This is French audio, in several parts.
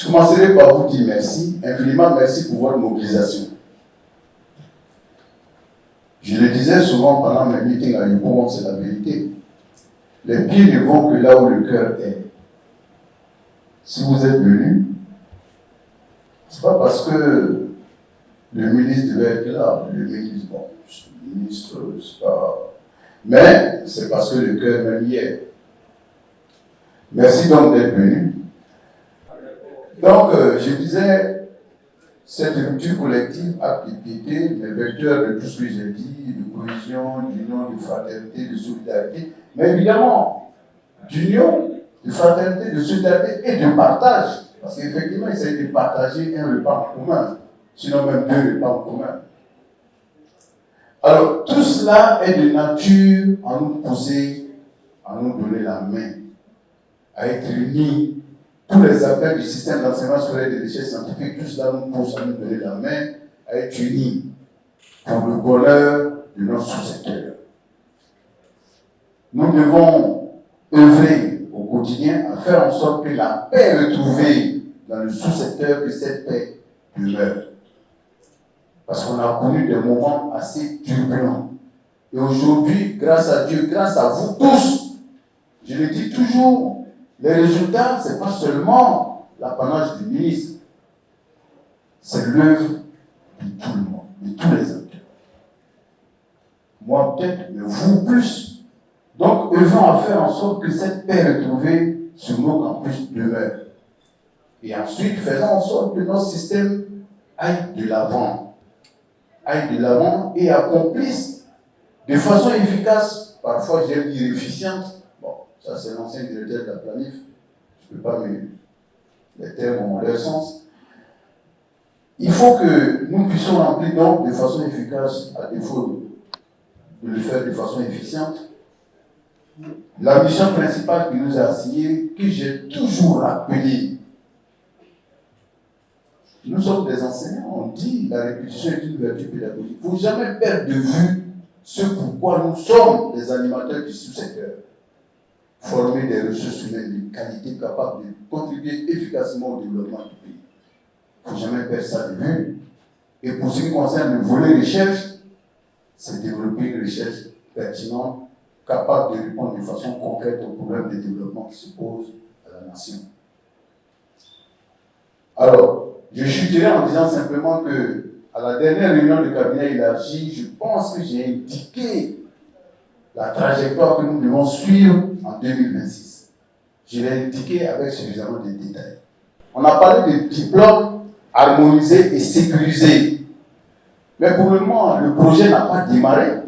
Je commencerai par vous dire merci, infiniment merci pour votre mobilisation. Je le disais souvent pendant mes meetings à Yopougon, c'est la vérité. Les pieds ne vont que là où le cœur est. Si vous êtes venu, ce n'est pas parce que le ministre devait être là. Le ministre, bon, le ministre, c'est pas. Mais c'est parce que le cœur même y est. Merci donc d'être venu. Donc, je disais, cette rupture collective a été le vecteur de tout ce que j'ai dit, de cohésion, d'union, de fraternité, de solidarité, mais évidemment, d'union, de fraternité, de solidarité et de partage. Parce qu'effectivement, il s'agit de partager un repas en commun, sinon même deux repas en commun. Alors, tout cela est de nature à nous pousser, à nous donner la main, à être unis. Tous les appels du système d'enseignement scolaire et de recherche scientifique, tout cela nous pousse à nous donner la main, à être unis pour le bonheur de notre sous-secteur. Nous devons œuvrer au quotidien à faire en sorte que la paix retrouvée dans le sous-secteur, que cette paix demeure. Parce qu'on a connu des moments assez turbulents. Et aujourd'hui, grâce à Dieu, grâce à vous tous, je le dis toujours, les résultats, ce n'est pas seulement l'apanage du ministre, c'est l'œuvre de tout le monde, de tous les acteurs. Moi peut-être, mais vous plus. Donc, œuvrons à faire en sorte que cette paix retrouvée sur nos campus demeure. Et ensuite, faisons en sorte que notre système aille de l'avant et accomplisse de façon efficace, parfois j'aime dire efficiente. Bon, ça c'est l'ancien directeur de la planif, je ne peux pas, mais les termes ont leur sens. Il faut que nous puissions remplir donc de façon efficace, à défaut de le faire de façon efficiente, la mission principale qui nous a assignée, que j'ai toujours rappelée. Nous sommes des enseignants, on dit la répétition est une vertu pédagogique. Il ne faut jamais perdre de vue ce pourquoi nous sommes les animateurs du sous-secteur. Former des ressources humaines de qualité capables de contribuer efficacement au développement du pays. Il ne faut jamais perdre ça de vue. Et pour ce qui concerne le volet recherche, c'est développer une recherche pertinente, capable de répondre de façon concrète aux problèmes de développement qui se posent à la nation. Alors, je chuterai en disant simplement que, à la dernière réunion du cabinet élargi, je pense que j'ai indiqué la trajectoire que nous devons suivre en 2026. Je l'ai indiqué avec suffisamment de détails. On a parlé de diplômes harmonisés et sécurisés. Mais pour le moment, le projet n'a pas démarré.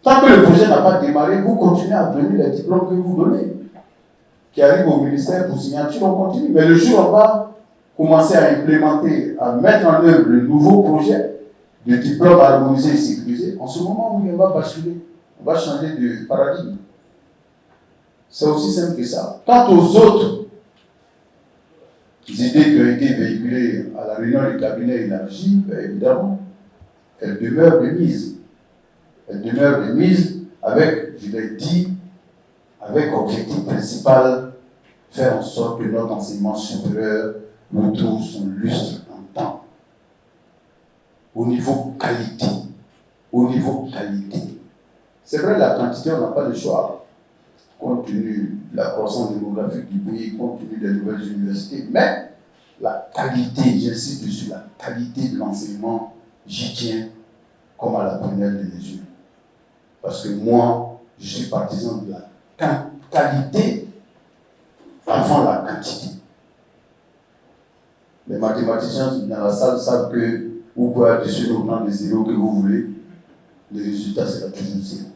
Tant que le projet n'a pas démarré, vous continuez à donner les diplômes que vous donnez, qui arrivent au ministère pour signature, on continue. Mais le jour où on va commencer à implémenter, à mettre en œuvre le nouveau projet de diplôme harmonisé et sécurisé, en ce moment, oui, on va basculer, on va changer de paradigme. C'est aussi simple que ça. Quant aux autres idées qui ont été véhiculées à la réunion du cabinet élargi, bien évidemment, elles demeurent de mise. Elles demeurent de mise avec, je l'ai dit, avec objectif principal, faire en sorte que notre enseignement supérieur retrouve son lustre en temps. Au niveau qualité. Au niveau qualité. C'est vrai, la quantité, on n'a pas le choix, compte tenu de la croissance démographique du pays, compte tenu des nouvelles universités, mais la qualité, j'insiste dessus, la qualité de l'enseignement, j'y tiens comme à la première des mesures. Parce que moi, je suis partisan de la qualité avant la quantité. Les mathématiciens dans la salle savent que vous pouvez additionner autant de zéros que vous voulez, le résultat sera toujours zéro.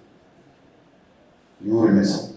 Je vous remercie.